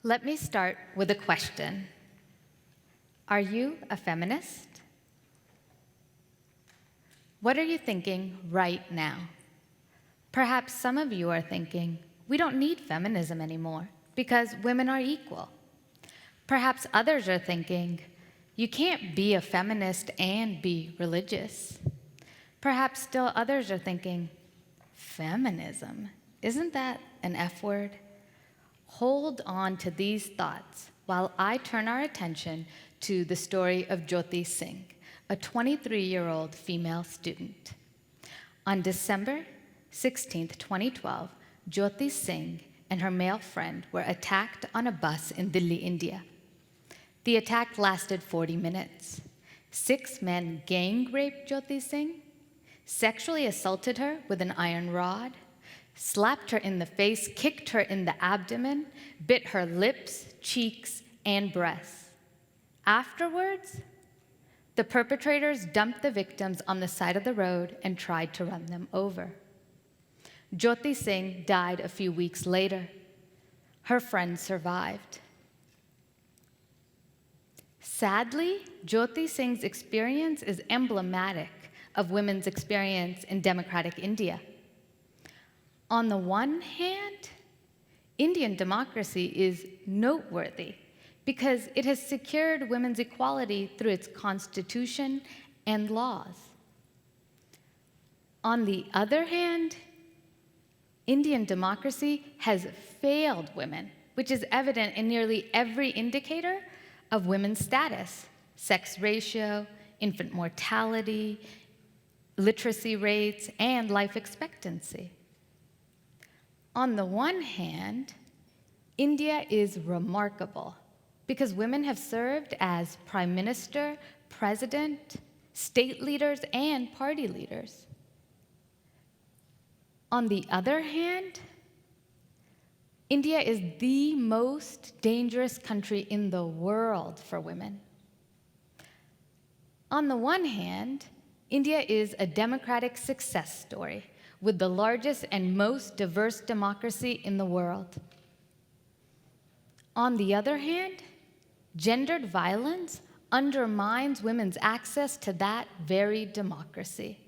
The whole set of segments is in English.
Let me start with a question. Are you a feminist? What are you thinking right now? Perhaps some of you are thinking, we don't need feminism anymore because women are equal. Perhaps others are thinking, you can't be a feminist and be religious. Perhaps still others are thinking, feminism, isn't that an F word? Hold on to these thoughts while I turn our attention to the story of Jyoti Singh, a 23-year-old female student. On December 16, 2012, Jyoti Singh and her male friend were attacked on a bus in Delhi, India. The attack lasted 40 minutes. 6 men gang-raped Jyoti Singh, sexually assaulted her with an iron rod, slapped her in the face, kicked her in the abdomen, bit her lips, cheeks, and breasts. Afterwards, the perpetrators dumped the victims on the side of the road and tried to run them over. Jyoti Singh died a few weeks later. Her friend survived. Sadly, Jyoti Singh's experience is emblematic of women's experience in democratic India. On the one hand, Indian democracy is noteworthy because it has secured women's equality through its constitution and laws. On the other hand, Indian democracy has failed women, which is evident in nearly every indicator of women's status: sex ratio, infant mortality, literacy rates, and life expectancy. On the one hand, India is remarkable because women have served as prime minister, president, state leaders, and party leaders. On the other hand, India is the most dangerous country in the world for women. On the one hand, India is a democratic success story with the largest and most diverse democracy in the world. On the other hand, gendered violence undermines women's access to that very democracy.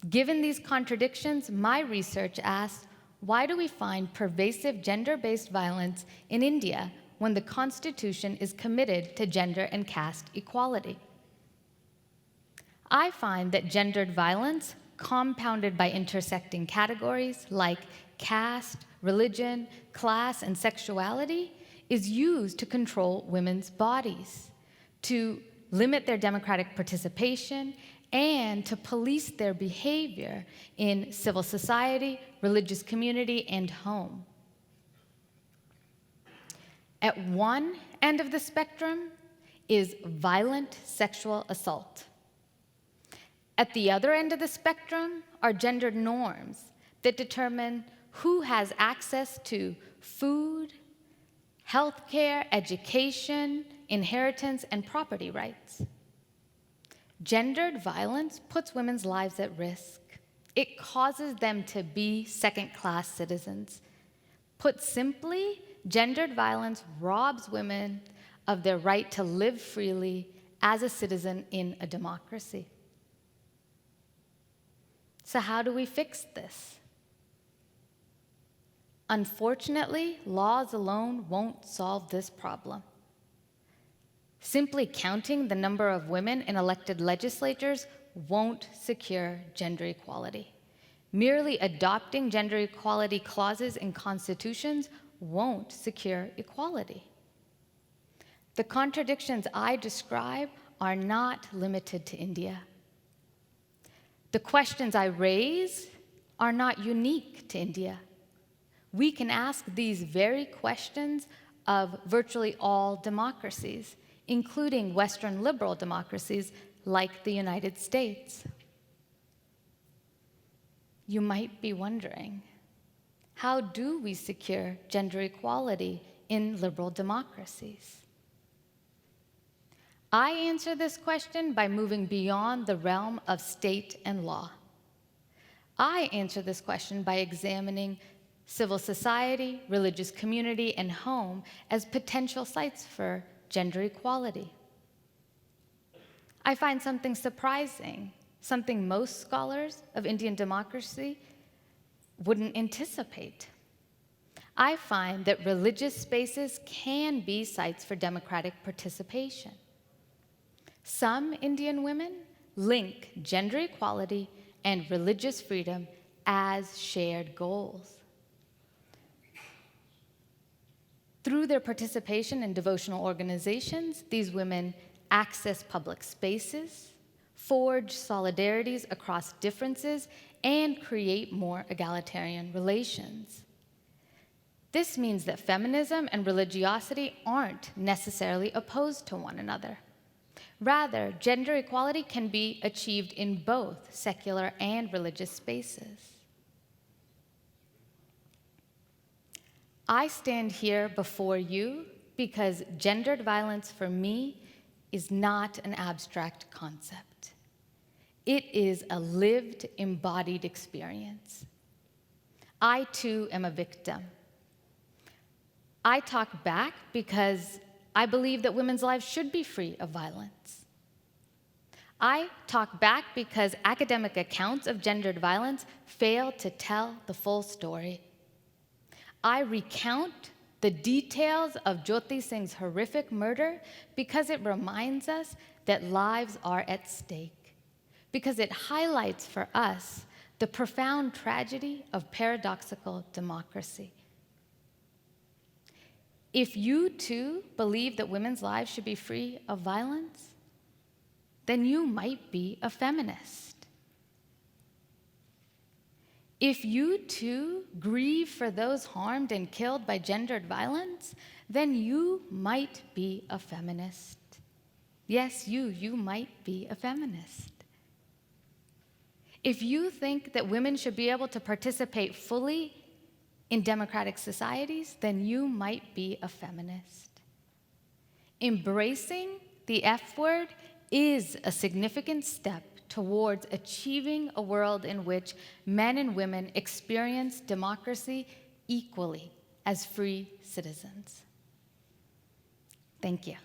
Given these contradictions, my research asked, why do we find pervasive gender-based violence in India when the Constitution is committed to gender and caste equality? I find that gendered violence, compounded by intersecting categories like caste, religion, class, and sexuality, is used to control women's bodies, to limit their democratic participation, and to police their behavior in civil society, religious community, and home. At one end of the spectrum is violent sexual assault. At the other end of the spectrum are gendered norms that determine who has access to food, healthcare, education, inheritance, and property rights. Gendered violence puts women's lives at risk. It causes them to be second-class citizens. Put simply, gendered violence robs women of their right to live freely as a citizen in a democracy. So how do we fix this? Unfortunately, laws alone won't solve this problem. Simply counting the number of women in elected legislatures won't secure gender equality. Merely adopting gender equality clauses in constitutions won't secure equality. The contradictions I describe are not limited to India. The questions I raise are not unique to India. We can ask these very questions of virtually all democracies, including Western liberal democracies like the United States. You might be wondering, how do we secure gender equality in liberal democracies? I answer this question by moving beyond the realm of state and law. I answer this question by examining civil society, religious community, and home as potential sites for gender equality. I find something surprising, something most scholars of Indian democracy wouldn't anticipate. I find that religious spaces can be sites for democratic participation. Some Indian women link gender equality and religious freedom as shared goals. Through their participation in devotional organizations, these women access public spaces, forge solidarities across differences, and create more egalitarian relations. This means that feminism and religiosity aren't necessarily opposed to one another. Rather, gender equality can be achieved in both secular and religious spaces. I stand here before you because gendered violence for me is not an abstract concept. It is a lived, embodied experience. I too am a victim. I talk back because I believe that women's lives should be free of violence. I talk back because academic accounts of gendered violence fail to tell the full story. I recount the details of Jyoti Singh's horrific murder because it reminds us that lives are at stake, because it highlights for us the profound tragedy of paradoxical democracy. If you too believe that women's lives should be free of violence, then you might be a feminist. If you too grieve for those harmed and killed by gendered violence, then you might be a feminist. Yes, you might be a feminist. If you think that women should be able to participate fully in democratic societies, then you might be a feminist. Embracing the F word is a significant step towards achieving a world in which men and women experience democracy equally as free citizens. Thank you.